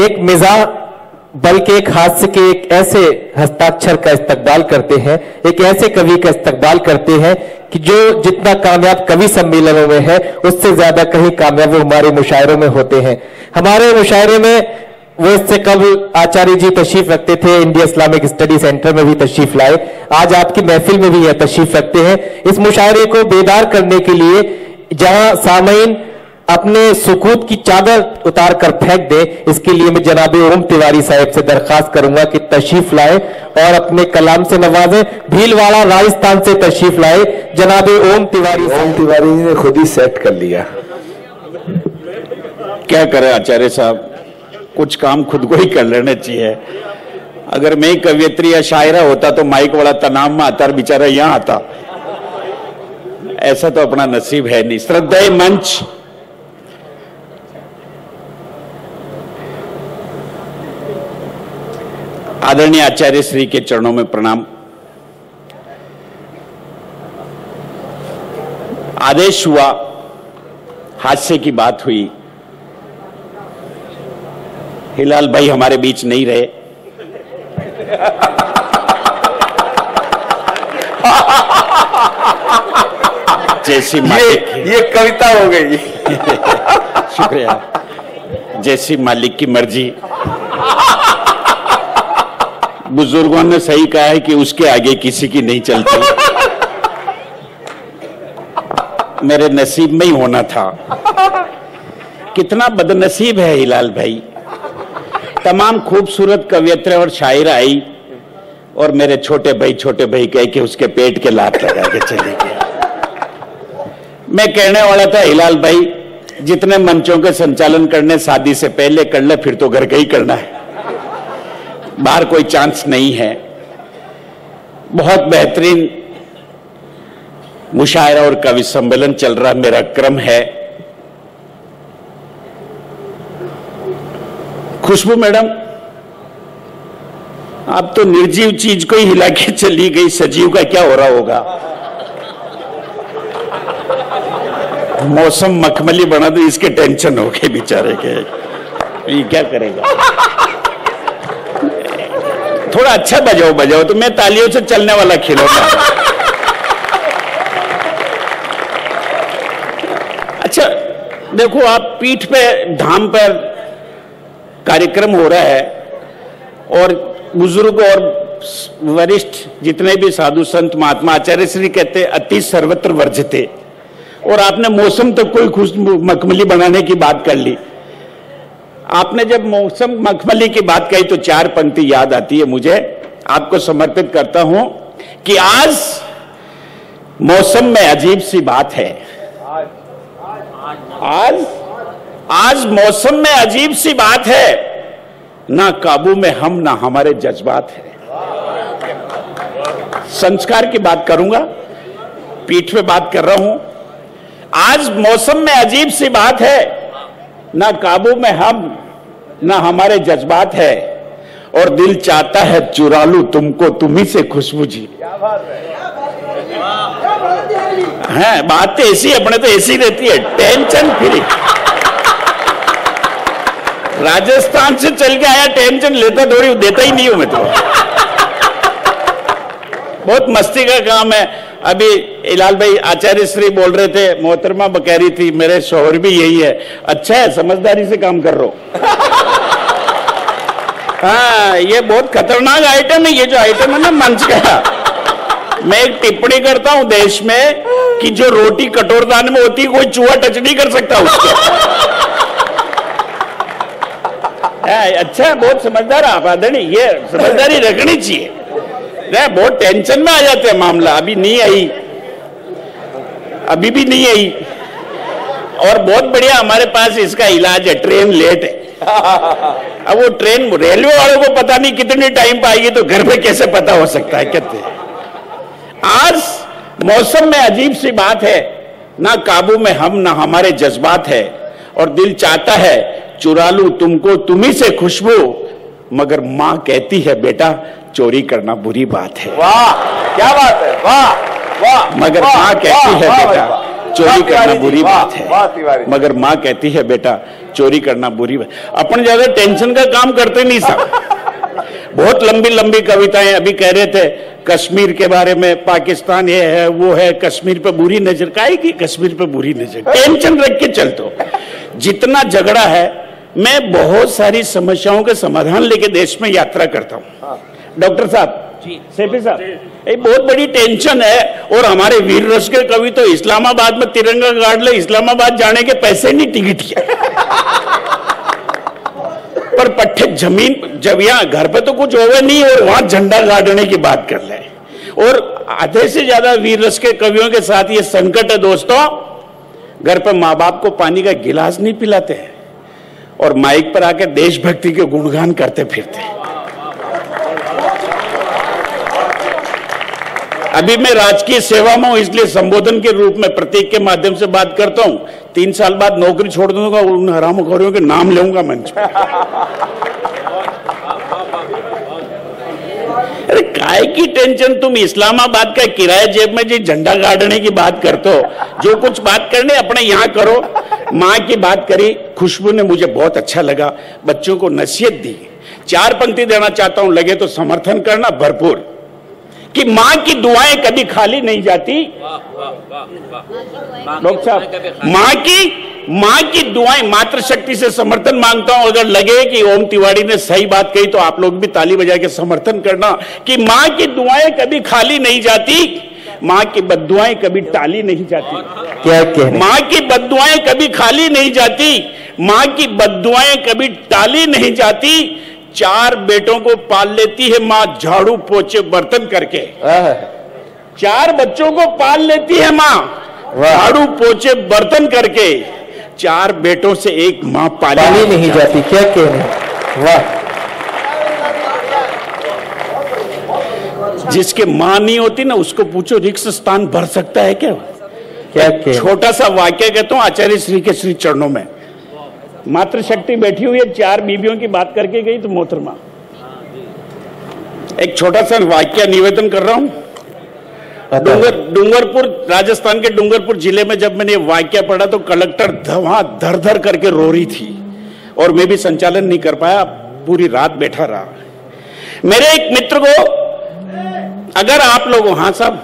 एक मिजाज बल्कि एक हास्य के एक ऐसे हस्ताक्षर का इस्तकबाल करते हैं, एक ऐसे कवि का इस्तकबाल करते हैं कि जो जितना कामयाब कवि सम्मेलनों में है उससे ज्यादा कहीं कामयाब हमारे मुशायरों में होते हैं। हमारे मुशायरे में वो इससे कबल आचार्य जी तशरीफ रखते थे, इंडिया इस्लामिक स्टडी सेंटर में भी तशरीफ लाए, आज आपकी महफिल में भी यह तशरीफ रखते हैं। इस मुशायरे को बेदार करने के लिए जहां सामईन अपने सुकूत की चादर उतार कर फेंक दे, इसके लिए मैं जनाब ओम तिवारी साहब से दरखास्त करूंगा कि तशरीफ लाए और अपने कलाम से नवाजे। भीलवाड़ा राजस्थान से तशरीफ लाए जनाब ओम तिवारी। ओम तिवारी ने खुद ही सेट कर लिया। क्या करे आचार्य साहब, कुछ काम खुद को ही कर लेना चाहिए। अगर मैं कवियत्री या शायरा होता तो माइक वाला तनाव में आता और बेचारा यहां आता। ऐसा तो अपना नसीब है नहीं। श्रद्धा मंच आदरणीय आचार्य श्री के चरणों में प्रणाम। आदेश हुआ, हादसे की बात हुई, हिलाल भाई हमारे बीच नहीं रहे। जैसी मालिक ये कविता हो गई। शुक्रिया। जैसी मालिक की मर्जी। बुजुर्गों ने सही कहा है कि उसके आगे किसी की नहीं चलती। मेरे नसीब में ही होना था। कितना बदनसीब है हिलाल भाई। तमाम खूबसूरत कवियत्री और शायर आई और मेरे छोटे भाई कह के उसके पेट के लात लगा के चले गए। मैं कहने वाला था हिलाल भाई, जितने मंचों के संचालन करने शादी से पहले कर ले, फिर तो घर का ही करना है, बाहर कोई चांस नहीं है। बहुत बेहतरीन मुशायरा और कवि सम्मेलन चल रहा, मेरा क्रम है। खुशबू मैडम, आप तो निर्जीव चीज को ही हिला के चली गई, सजीव का क्या हो रहा होगा। मौसम मखमली बना तो इसके टेंशन हो गई बेचारे के, ये क्या करेगा। थोड़ा अच्छा बजाओ तो मैं तालियों से चलने वाला खिलौना। अच्छा देखो, आप पीठ पे धाम पर कार्यक्रम हो रहा है और बुजुर्ग और वरिष्ठ जितने भी साधु संत महात्मा आचार्य श्री कहते हैं अति सर्वत्र वर्जते, और आपने मौसम तक कोई खुश मखमली बनाने की बात कर ली। आपने जब मौसम मखमली की बात कही तो चार पंक्ति याद आती है मुझे, आपको समर्पित करता हूं कि आज मौसम में अजीब सी बात है। आज मौसम में अजीब सी बात है, ना काबू में हम ना हमारे जज्बात है। संस्कार की बात करूंगा, पीठ पे बात कर रहा हूं। आज मौसम में अजीब सी बात है, ना काबू में हम ना हमारे जज्बात है, और दिल चाहता है चुरा लूं तुमको तुम्ही से खुशबू जी। है बात तो ऐसी, अपने तो ऐसी रहती है, टेंशन फ्री। राजस्थान से चल के आया, टेंशन लेता थोड़ी, देता ही नहीं हूं मैं तो। बहुत मस्ती का काम है। अभी हिलाल भाई आचार्य श्री बोल रहे थे, मोहतरमा कह रही थी मेरे शौहर भी यही है। अच्छा है, समझदारी से काम कर रहा हूं। हाँ, ये बहुत खतरनाक आइटम है, ये जो आइटम है ना मंच का। मैं एक टिप्पणी करता हूं देश में कि जो रोटी कटोरदान में होती है कोई चूहा टच नहीं कर सकता उसको। अच्छा, बहुत समझदार आप आदरणीय, ये समझदारी रखनी चाहिए। बहुत टेंशन में आ जाते हैं मामला। अभी नहीं आई, अभी भी नहीं आई, और बहुत बढ़िया हमारे पास इसका इलाज है, ट्रेन लेट है। अब वो ट्रेन रेलवे वालों को पता नहीं कितने टाइम पे आएगी, तो घर पे कैसे पता हो सकता है। कहते आज मौसम में अजीब सी बात है, ना काबू में हम ना हमारे जज्बात है, और दिल चाहता है चुरा लूं तुमको तुम्ही से खुशबू, मगर मां कहती है बेटा चोरी करना बुरी बात है। वाह क्या बात है, वाह वाह। मगर मां कहती है बेटा चोरी करना बुरी बात है, मगर माँ कहती है बेटा चोरी करना बुरी बात। अपन ज्यादा टेंशन का काम करते नहीं साहब। बहुत लंबी लंबी कविताएं अभी कह रहे थे कश्मीर के बारे में, पाकिस्तान ये है वो है, कश्मीर पे बुरी नजर, काहे की कश्मीर पे बुरी नजर, टेंशन रख के चलते। जितना झगड़ा है, मैं बहुत सारी समस्याओं के समाधान लेके देश में यात्रा करता हूँ। डॉक्टर साहब, सेपी साहब, एक बहुत बड़ी टेंशन है, और हमारे वीर रस के कवि तो इस्लामाबाद में तिरंगा गाड़ ले, इस्लामाबाद जाने के पैसे नहीं, टिकट के पर पट्टे जमीन, जब यहाँ घर पे तो कुछ होवे नहीं और वहां झंडा गाड़ने की बात कर ले। और आधे से ज्यादा वीर रस के कवियों के साथ ये संकट है दोस्तों, घर पे माँ बाप को पानी का गिलास नहीं पिलाते हैं और माइक पर आकर देशभक्ति के गुणगान करते फिरते हैं। अभी मैं राजकीय सेवा में हूं, इसलिए संबोधन के रूप में प्रतीक के माध्यम से बात करता हूं। 3 साल बाद नौकरी छोड़ दूंगा, उन हरामखोरों के नाम लूंगा मंच पे। अरे काय की टेंशन, तुम इस्लामाबाद का किराया जेब में जी झंडा गाड़ने की बात करते हो, जो कुछ बात करने अपने यहाँ करो। माँ की बात करी, खुशबू ने मुझे बहुत अच्छा लगा, बच्चों को नसीहत दी। 4 पंक्ति देना चाहता हूं, लगे तो समर्थन करना भरपूर, कि मां की दुआएं कभी खाली नहीं जाती। डॉक्टर साहब, मां की दुआएं, मातृशक्ति से समर्थन मांगता हूं। अगर लगे कि ओम तिवारी ने सही बात कही तो आप लोग भी ताली बजा के समर्थन करना, कि मां की दुआएं कभी खाली नहीं जाती, मां की बद्दुआएं कभी टाली नहीं जाती। क्या कहने? मां की बद्दुआएं कभी खाली नहीं जाती, मां की बद्दुआएं कभी टाली नहीं जाती। 4 बेटों को पाल लेती है मां झाड़ू पोछे बर्तन करके। 4 बच्चों को पाल लेती है मां झाड़ू पोछे बर्तन करके। 4 बेटों से एक मां पाली नहीं जाती। क्या कहने? वाह। जिसके मां नहीं होती ना, उसको पूछो रिक्त स्थान भर सकता है क्या? क्या कहने? छोटा सा वाक्य कहता हूं आचार्य श्री के श्री चरणों में। मातृशक्ति बैठी हुई है, 4 बीबियों की बात करके गई तो मोहतरमा। एक छोटा सा वाक्य निवेदन कर रहा हूं। डूंगरपुर, राजस्थान के डूंगरपुर जिले में जब मैंने वाक्य पढ़ा तो कलेक्टर धर धर करके रो रही थी और मैं भी संचालन नहीं कर पाया, पूरी रात बैठा रहा। मेरे एक मित्र को, अगर आप लोग, हाँ साहब,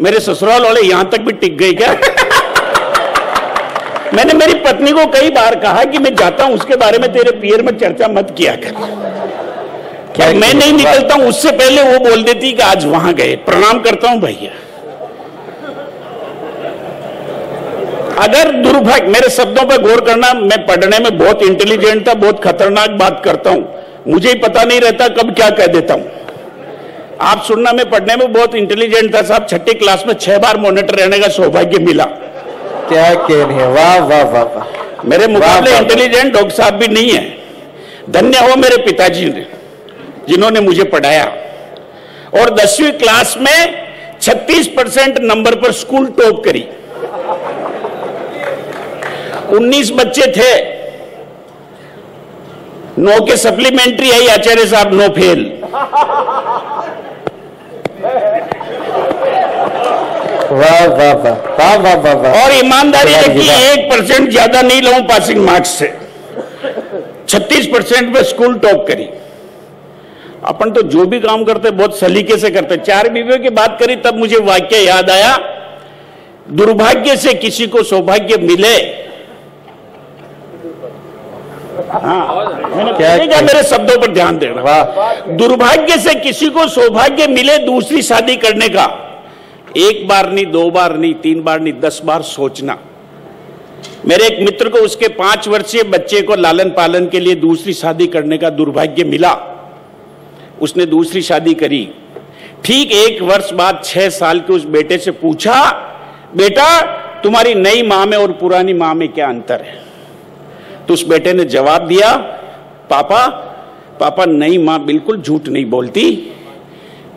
मेरे ससुराल वाले यहां तक भी टिक गए क्या? मैंने मेरी पत्नी को कई बार कहा कि मैं जाता हूं, उसके बारे में तेरे पियर में चर्चा मत किया कर। क्या मैं नहीं निकलता हूं उससे पहले वो बोल देती कि आज वहां गए। प्रणाम करता हूं भैया। अगर दुर्भाग्य, मेरे शब्दों पर गौर करना, मैं पढ़ने में बहुत इंटेलिजेंट था, बहुत खतरनाक बात करता हूं, मुझे ही पता नहीं रहता कब क्या कह देता हूं। आप सुनना, मैं पढ़ने में बहुत इंटेलिजेंट था साहब। 6ठी क्लास में 6 बार मॉनिटर रहने का सौभाग्य मिला। क्या कहने? वाह वाह वाह वाह। मेरे मुकाबले इंटेलिजेंट डॉक्टर साहब भी नहीं है। धन्य हो मेरे पिताजी ने, जिन्होंने मुझे पढ़ाया। और 10वीं क्लास में 36% नंबर पर स्कूल टॉप करी। 19 बच्चे थे, 9 के सप्लीमेंट्री आई, आचार्य साहब 9 फेल। वाह वाह वाह वाह वाह वाह वाह। और ईमानदारी रखी, 1% ज्यादा नहीं लाऊं पासिंग मार्क्स से। 36% पे स्कूल टॉप करी। अपन तो जो भी काम करते बहुत सलीके से करते। 4 बीवियों की बात करी तब मुझे वाक्य याद आया, दुर्भाग्य से किसी को सौभाग्य मिले। हाँ, क्या मेरे शब्दों पर ध्यान देना। दुर्भाग्य से किसी को सौभाग्य मिले दूसरी शादी करने का, 1 बार नहीं, 2 बार नहीं, 3 बार नहीं, 10 बार सोचना। मेरे एक मित्र को उसके 5 वर्षीय बच्चे को लालन पालन के लिए दूसरी शादी करने का दुर्भाग्य मिला। उसने दूसरी शादी करी। ठीक 1 वर्ष बाद 6 साल के उस बेटे से पूछा, बेटा तुम्हारी नई मां में और पुरानी मां में क्या अंतर है? तो उस बेटे ने जवाब दिया, पापा नई मां बिल्कुल झूठ नहीं बोलती,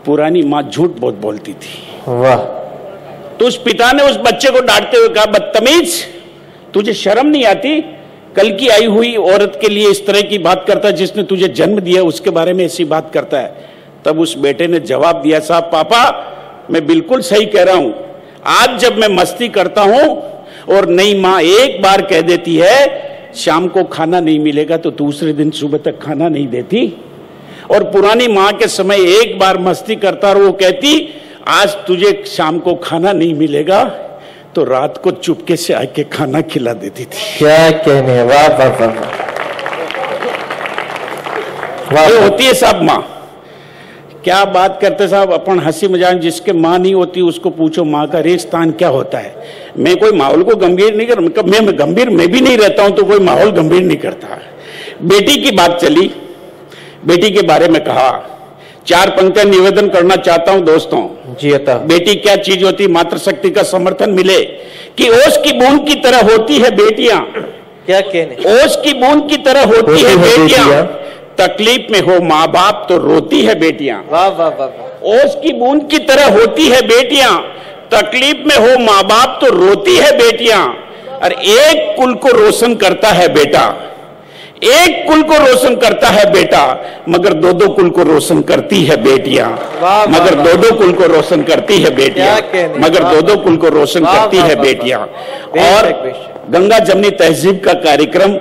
पुरानी मां झूठ बहुत बोलती थी। वाह। तो उस पिता ने उस बच्चे को डांटते हुए कहा, बदतमीज, तुझे शर्म नहीं आती? कल की आई हुई औरत के लिए इस तरह की बात करता है, जिसने तुझे जन्म दिया उसके बारे में ऐसी बात करता है। तब उस बेटे ने जवाब दिया, साहब पापा मैं बिल्कुल सही कह रहा हूं, आज जब मैं मस्ती करता हूं और नई मां एक बार कह देती है शाम को खाना नहीं मिलेगा, तो दूसरे दिन सुबह तक खाना नहीं देती, और पुरानी मां के समय एक बार मस्ती करता और वो कहती आज तुझे शाम को खाना नहीं मिलेगा, तो रात को चुपके से आके खाना खिला देती थी। क्या कहने, वाह वाह वाह वाह। ये होती है साहब मां। क्या बात करते साहब, अपन हंसी मजाक, जिसके मां नहीं होती उसको पूछो मां का रेगिस्तान क्या होता है। मैं कोई माहौल को गंभीर नहीं कर, मैं गंभीर मैं भी नहीं रहता हूं तो कोई माहौल गंभीर नहीं करता। बेटी की बात चली, बेटी के बारे में कहा, 4 पंक्तियां निवेदन करना चाहता हूं दोस्तों जी। अता बेटी क्या चीज होती, मातृशक्ति का समर्थन मिले कि ओस की बूंद की तरह होती है बेटियां। क्या कहने, ओस की बूंद की तरह होती है बेटियां, तकलीफ में हो माँ बाप तो रोती है बेटियां। वाह वाह वाह। ओस की बूंद की तरह होती है बेटियां, तकलीफ में हो माँ बाप तो रोती है बेटियां। और एक कुल को रोशन करता है बेटा, एक कुल को रोशन करता है बेटा, मगर 2-2 कुल को रोशन करती है बेटियां। मगर 2-2 कुल को रोशन करती है बेटियां, मगर 2-2 कुल को रोशन करती है बेटियां। और गंगा जमनी तहजीब का कार्यक्रम,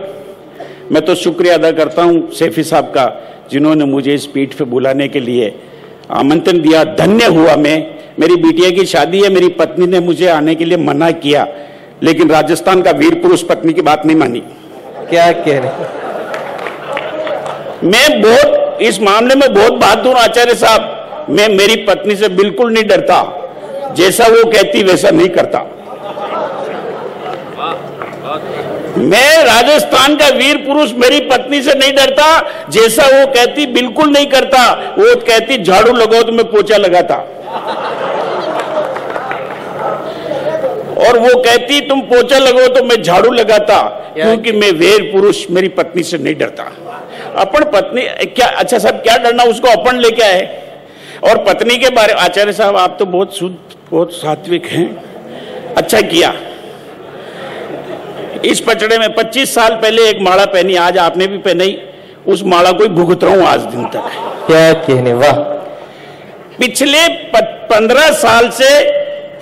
मैं तो शुक्रिया अदा करता हूं सैफी साहब का, जिन्होंने मुझे इस पीठ पे बुलाने के लिए आमंत्रण दिया। धन्य हुआ मैं। मेरी बिटिया की शादी है, मेरी पत्नी ने मुझे आने के लिए मना किया, लेकिन राजस्थान का वीर पुरुष पत्नी की बात नहीं मानी। क्या कह रहे, मैं बहुत इस मामले में बहुत बहादुर आचार्य साहब, मैं मेरी पत्नी से बिल्कुल नहीं डरता, जैसा वो कहती वैसा नहीं करता। मैं राजस्थान का वीर पुरुष मेरी पत्नी से नहीं डरता, जैसा वो कहती बिल्कुल नहीं करता। वो कहती झाड़ू लगाओ तो मैं पोछा लगाता, और वो कहती तुम पोछा लगाओ तो मैं झाड़ू लगाता, क्योंकि मैं वीर पुरुष मेरी पत्नी से नहीं डरता। अपन पत्नी क्या, अच्छा साहब क्या डरना, उसको अपन लेके आए। और पत्नी के बारे, आचार्य साहब आप तो बहुत शुद्ध बहुत सात्विक हैं, अच्छा किया। इस पचड़े में 25 साल पहले एक माला पहनी, आज आपने भी पहनी, उस माला को भुगत रहा हूं आज दिन तक। क्या कहने, वाह। पिछले 15 साल से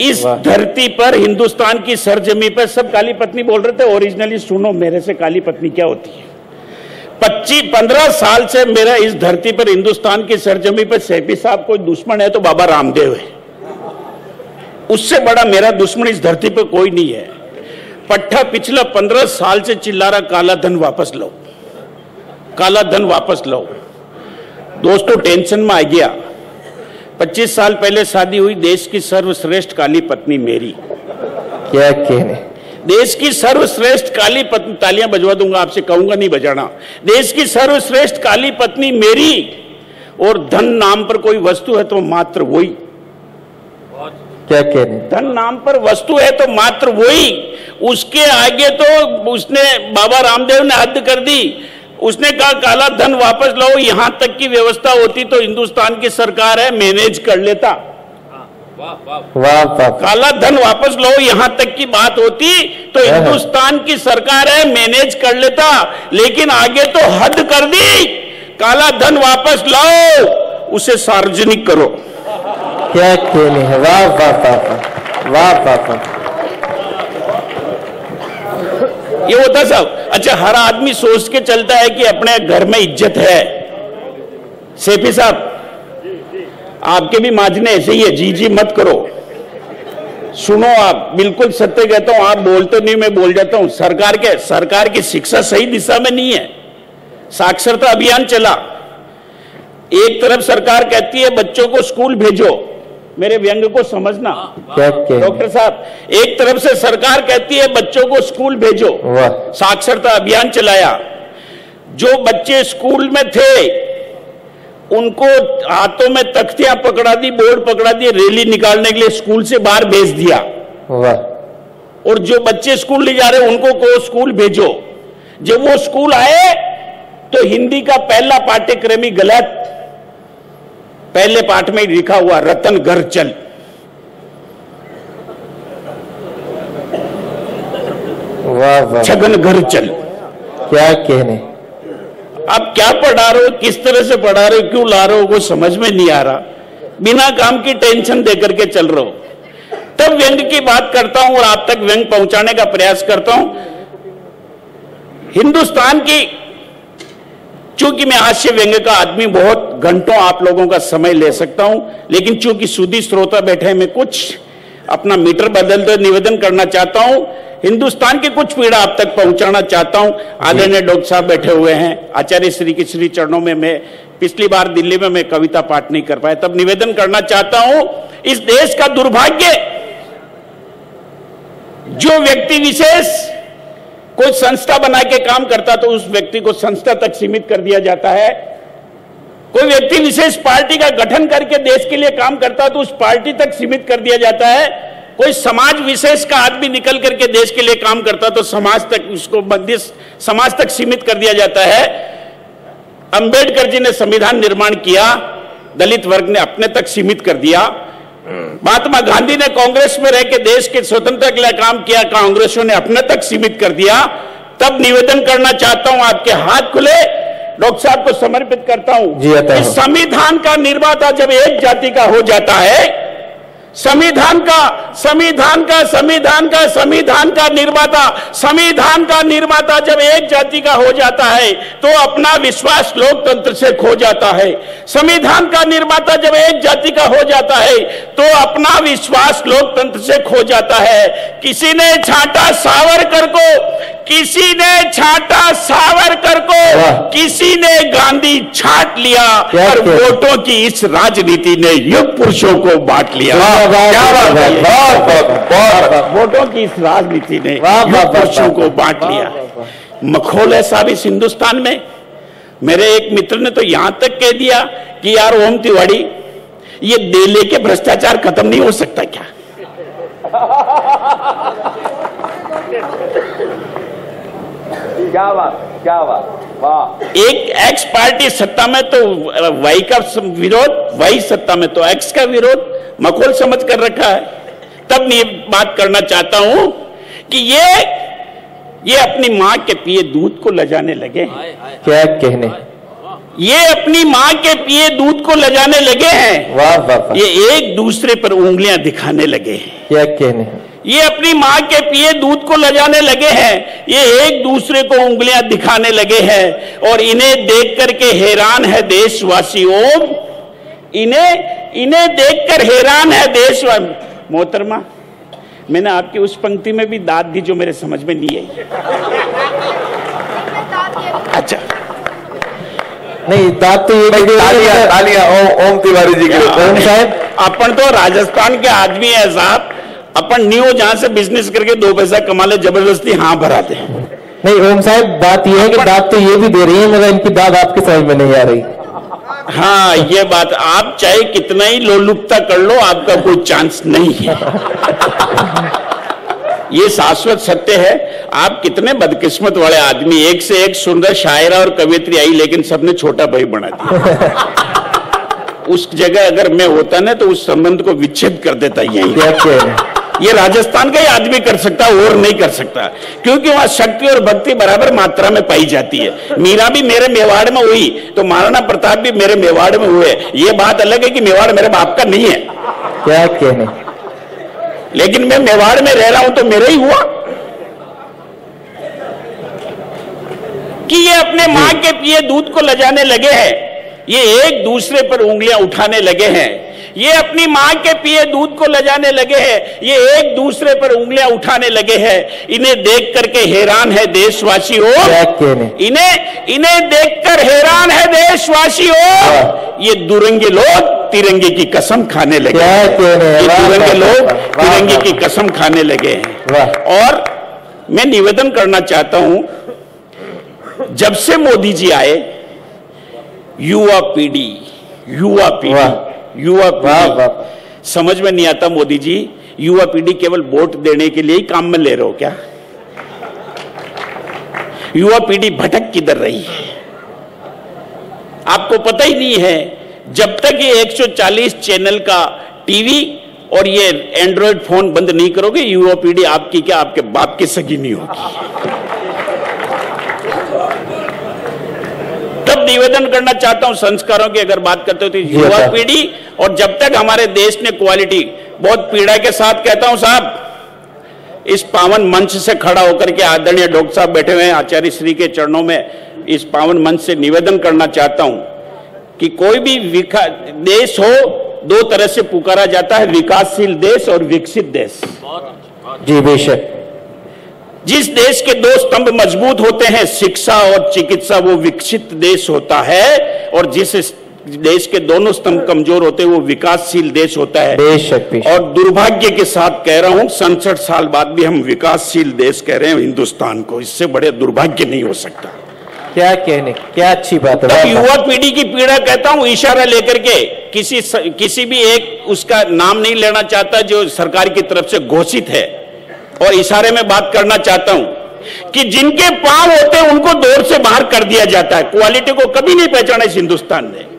इस धरती पर, हिंदुस्तान की सरजमी पर, सब काली पत्नी बोल रहे थे, ओरिजिनली सुनो मेरे से काली पत्नी क्या होती है। 15 साल से मेरा इस धरती पर, हिंदुस्तान की सरजमी पर सैफी साहब कोई दुश्मन है तो बाबा रामदेव है, उससे बड़ा मेरा दुश्मन इस धरती पर कोई नहीं है। पट्टा पिछला 15 साल से चिल्ला रहा काला धन वापस लो, काला धन वापस लो। दोस्तों टेंशन में आ गया। 25 साल पहले शादी हुई, देश की सर्वश्रेष्ठ काली पत्नी मेरी। क्या कहने, देश की सर्वश्रेष्ठ काली पत्नी, तालियां बजवा दूंगा, आपसे कहूंगा नहीं बजाना। देश की सर्वश्रेष्ठ काली पत्नी मेरी, और धन नाम पर कोई वस्तु है तो मात्र वही। क्या कहने, धन नाम पर वस्तु है तो मात्र वही, उसके आगे तो उसने, बाबा रामदेव ने हद कर दी। उसने कहा काला धन वापस लाओ, यहां तक की व्यवस्था होती तो हिंदुस्तान की सरकार है मैनेज कर लेता। वाह वाह। काला धन वापस लो, यहां तक की बात होती तो हिंदुस्तान की सरकार है मैनेज कर लेता, लेकिन आगे तो हद कर दी। काला धन वापस लाओ, उसे सार्वजनिक करो। क्या कहने है, वाह वाह वाह वाह वाह वाह। ये होता सब। अच्छा, हर आदमी सोच के चलता है कि अपने घर में इज्जत है। सैफी साहब आपके भी माजने ऐसे ही है, जी जी मत करो, सुनो आप, बिल्कुल सत्य कहता हूं, आप बोलते नहीं मैं बोल जाता हूं। सरकार की शिक्षा सही दिशा में नहीं है। साक्षरता अभियान चला, एक तरफ सरकार कहती है बच्चों को स्कूल भेजो, मेरे व्यंग को समझना डॉक्टर साहब, एक तरफ से सरकार कहती है बच्चों को स्कूल भेजो, साक्षरता अभियान चलाया, जो बच्चे स्कूल में थे उनको हाथों में तख्तियां पकड़ा दी, बोर्ड पकड़ा दिए, रैली निकालने के लिए स्कूल से बाहर भेज दिया। और जो बच्चे स्कूल ले जा रहे उनको को स्कूल भेजो। जब वो स्कूल आए तो हिंदी का पहला पाठ्यक्रम ही गलत, पहले पाठ में ही लिखा हुआ रतन घर चल। वाह वाह, छगन घर चल। क्या कहने, आप क्या पढ़ा रहे हो, किस तरह से पढ़ा रहे हो, क्यों ला रहे हो, वो समझ में नहीं आ रहा। बिना काम की टेंशन देकर के चल रहे हो। तब जब व्यंग की बात करता हूं और आप तक व्यंग पहुंचाने का प्रयास करता हूं, हिंदुस्तान की, चूंकि मैं हास्य व्यंग का आदमी, बहुत घंटों आप लोगों का समय ले सकता हूं, लेकिन चूंकि सुधी श्रोता बैठे हैं, मैं कुछ अपना मीटर बदलते निवेदन करना चाहता हूं, हिंदुस्तान की कुछ पीड़ा आप तक पहुंचाना चाहता हूं। आदरणीय डॉक्टर साहब बैठे हुए हैं, आचार्य श्री के श्री चरणों में मैं पिछली बार दिल्ली में मैं कविता पाठ नहीं कर पाया, तब निवेदन करना चाहता हूं, इस देश का दुर्भाग्य, जो व्यक्ति विशेष कोई संस्था बना के काम करता तो उस व्यक्ति को संस्था तक सीमित कर दिया जाता है। कोई व्यक्ति विशेष पार्टी का गठन करके देश के लिए काम करता तो उस पार्टी तक सीमित कर दिया जाता है। कोई समाज विशेष का आदमी निकल करके देश के लिए काम करता तो समाज तक उसको समाज तक सीमित कर दिया जाता है। अंबेडकर जी ने संविधान निर्माण किया, दलित वर्ग ने अपने तक सीमित कर दिया। महात्मा गांधी ने कांग्रेस में रह के देश के स्वतंत्रता के लिए काम किया, कांग्रेसियों ने अपने तक सीमित कर दिया। तब निवेदन करना चाहता हूं, आपके हाथ खुले, डॉक्टर साहब को समर्पित करता हूं कि संविधान का निर्माता जब एक जाति का हो जाता है, संविधान का निर्माता जब एक जाति का हो जाता है तो अपना विश्वास लोकतंत्र से खो जाता है। संविधान का निर्माता जब एक जाति का हो जाता है तो अपना विश्वास लोकतंत्र से खो जाता है। किसी ने छांटा सावरकर को, किसी ने छांटा सावरकर को, किसी ने गांधी छांट लिया, और वोटों की इस राजनीति ने युग पुरुषों को बांट लिया। क्या बात है, वोटों की इस राजनीति ने युग पुरुषों को बांट लिया। मखौल है साहब इस हिंदुस्तान में। मेरे एक मित्र ने तो यहां तक कह दिया कि यार ओम तिवारी, ये दे लेके भ्रष्टाचार खत्म नहीं हो सकता क्या? क्या बात, वाह। एक एक्स पार्टी सत्ता में तो वाई का विरोध, वाई सत्ता में तो एक्स का विरोध, मखौल समझ कर रखा है। तब मैं बात करना चाहता हूं कि ये अपनी मां के पिए दूध को लजाने लगे। क्या कहने, ये अपनी मां के पिए दूध को लजाने लगे हैं। वाह वाह। ये एक दूसरे पर उंगलियां दिखाने लगे हैं। क्या कहने, ये अपनी मां के पिए दूध को लजाने लगे हैं, ये एक दूसरे को उंगलियां दिखाने लगे हैं, और इन्हें देख करके हैरान है देशवासी। ओम, इन्हें देखकर हैरान है देशवासी। मोहतरमा, मैंने आपकी उस पंक्ति में भी दाद दी जो मेरे समझ में नहीं आई। अच्छा, नहीं दाद तो ये तालियां ओम तिवारी जी के लिए। ओम साहब, अपन तो राजस्थान के आदमी है साहब, अपन न्यू जहां से बिजनेस करके 2 पैसा कमा ले, जबरदस्ती हाँ भराते हैं। नहीं ओम साहब, बात यह है कि दाद तो ये भी दे रही है, मगर इनकी दाद आपके समझ में नहीं आ रही। हाँ, ये बात, आप चाहे कितना ही लोलुपता कर लो, आपका कोई चांस नहीं है। ये शाश्वत सत्य है। आप कितने बदकिस्मत वाले आदमी, एक से एक सुंदर शायरा और कवियत्री आई, लेकिन सबने छोटा भाई बना दिया। उस जगह अगर मैं होता ना तो उस संबंध को विच्छेद कर देता। ये राजस्थान का ही आदमी कर सकता, और नहीं कर सकता, क्योंकि वहां शक्ति और भक्ति बराबर मात्रा में पाई जाती है। मीरा भी मेरे मेवाड़ में हुई तो महाराणा प्रताप भी मेरे मेवाड़ में हुए। ये बात अलग है कि मेवाड़ मेरे बाप का नहीं है। क्या कहने, लेकिन मैं मेवाड़ में रह रहा हूं तो मेरा ही हुआ। कि ये अपने मां के पिए दूध को लजाने लगे हैं, ये एक दूसरे पर उंगलियां उठाने लगे हैं। ये अपनी मां के पिए दूध को लजाने लगे हैं, ये एक दूसरे पर उंगलियां उठाने लगे हैं। इन्हें देख करके हैरान है देशवासियों, इन्हें देखकर हैरान है देशवासियों। ये दुरंगे लोग तिरंगे की कसम खाने लगे हैं। ये दुरंगे लोग तिरंगे की कसम खाने लगे हैं। और मैं निवेदन करना चाहता हूं, जब से मोदी जी आए, युवा पीढ़ी समझ में नहीं आता। मोदी जी, युवा पीढ़ी केवल वोट देने के लिए ही काम में ले रहे हो क्या? युवा पीढ़ी भटक किधर रही है आपको पता ही नहीं है। जब तक ये 140 चैनल का टीवी और ये एंड्रॉयड फोन बंद नहीं करोगे, युवा पीढ़ी आपकी क्या, आपके बाप की सगी नहीं होगी। तब निवेदन करना चाहता हूं, संस्कारों की अगर बात करते हो तो युवा पीढ़ी, और जब तक हमारे देश ने क्वालिटी बहुत पीड़ा के साथ कहता हूं साहब, इस पावन मंच से खड़ा होकर के आदरणीय डॉक्टर साहब बैठे हुए हैं आचार्य श्री के चरणों में, इस पावन मंच से निवेदन करना चाहता हूं कि कोई भी देश हो, दो तरह से पुकारा जाता है, विकासशील देश और विकसित देश। जी बेशक। जिस देश के दो स्तंभ मजबूत होते हैं, शिक्षा और चिकित्सा, वो विकसित देश होता है, और जिस देश के दोनों स्तंभ कमजोर होते हैं वो विकासशील देश होता है। बेशक बेशक। और दुर्भाग्य के साथ कह रहा हूं, 67 साल बाद भी हम विकासशील देश कह रहे हैं हिंदुस्तान को, इससे बड़े दुर्भाग्य नहीं हो सकता। क्या कहने, क्या अच्छी बात है। युवा पीढ़ी की पीड़ा कहता हूं, इशारा लेकर के किसी भी एक उसका नाम नहीं लेना चाहता जो सरकार की तरफ से घोषित है, और इशारे में बात करना चाहता हूं कि जिनके पांव होते हैं उनको दौड़ से बाहर कर दिया जाता है। क्वालिटी को कभी नहीं पहचाना इस हिंदुस्तान ने।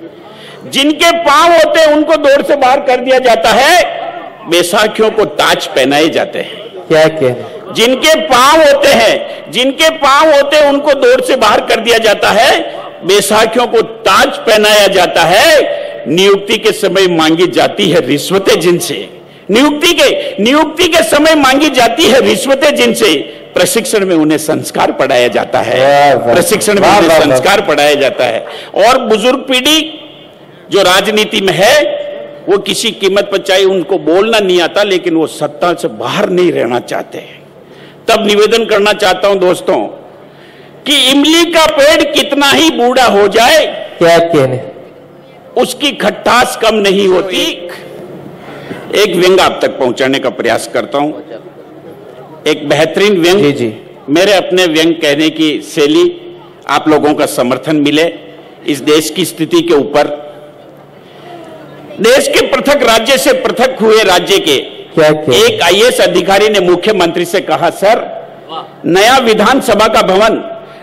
जिनके पांव होते हैं उनको दौड़ से बाहर कर दिया जाता है, बैसाखियों को ताज पहनाए जाते हैं। क्या कहने। जिनके पांव होते हैं उनको दौड़ से बाहर कर दिया जाता है, बैसाखियों को ताज पहनाया जाता है, नियुक्ति के समय मांगी जाती है रिश्वतें जिनसे, नियुक्ति के समय मांगी जाती है रिश्वतें जिनसे, प्रशिक्षण में उन्हें संस्कार पढ़ाया जाता है, प्रशिक्षण में उन्हें संस्कार पढ़ाया जाता है। और बुजुर्ग पीढ़ी जो राजनीति में है, वो किसी कीमत पर, चाहे उनको बोलना नहीं आता, लेकिन वो सत्ता से बाहर नहीं रहना चाहते हैं। तब निवेदन करना चाहता हूं दोस्तों कि इमली का पेड़ कितना ही बूढ़ा हो जाए, क्या कहने, उसकी खट्टास कम नहीं होती। एक व्यंग आप तक पहुंचाने का प्रयास करता हूं, एक बेहतरीन व्यंग। जी जी। मेरे अपने व्यंग कहने की शैली, आप लोगों का समर्थन मिले इस देश की स्थिति के ऊपर। देश के पृथक राज्य से पृथक हुए राज्य के एक आईएएस अधिकारी ने मुख्यमंत्री से कहा, सर नया विधानसभा का भवन,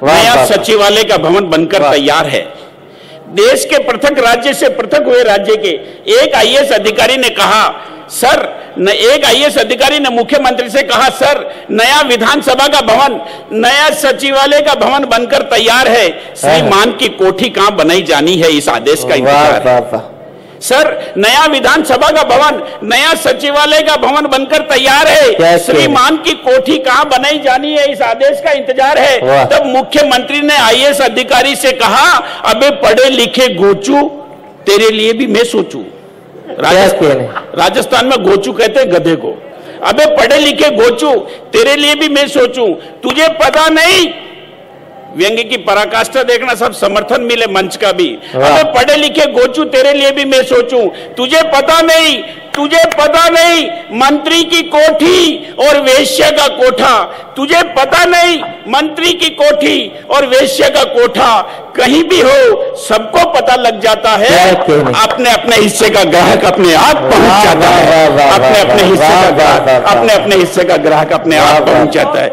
नया सचिवालय का भवन बनकर तैयार है। देश के पृथक राज्य से पृथक हुए राज्य के एक आईएएस अधिकारी ने कहा, सर एक आईएएस अधिकारी ने मुख्यमंत्री से कहा, सर नया विधानसभा का भवन, नया सचिवालय का भवन बनकर तैयार है, श्रीमान की कोठी कहां बनाई जानी है, इस आदेश का इंतजार है। सर नया विधानसभा का भवन, नया सचिवालय का भवन बनकर तैयार है, श्रीमान की कोठी कहां बनाई जानी है, इस आदेश का इंतजार है। तब मुख्यमंत्री ने आईएएस अधिकारी से कहा, अबे पढ़े लिखे गोचू, तेरे लिए भी मैं सोचूं। राजस्थान में गोचू कहते हैं गधे को। अबे पढ़े लिखे गोचू, तेरे लिए भी मैं सोचूं, तुझे पता नहीं। व्यंग्य की पराकाष्ठा देखना, सब समर्थन मिले मंच का भी। अबे पढ़े लिखे गोचू, तेरे लिए भी मैं सोचूं, तुझे पता नहीं मंत्री की कोठी और वेश्या का कोठा, तुझे पता नहीं मंत्री की कोठी और वेश्या का कोठा, कहीं भी हो सबको पता लग जाता है। अपने अपने हिस्से का ग्राहक अपने आप पहुंच जाता है, अपने अपने हिस्से का ग्राहक अपने आप पहुंच जाता है।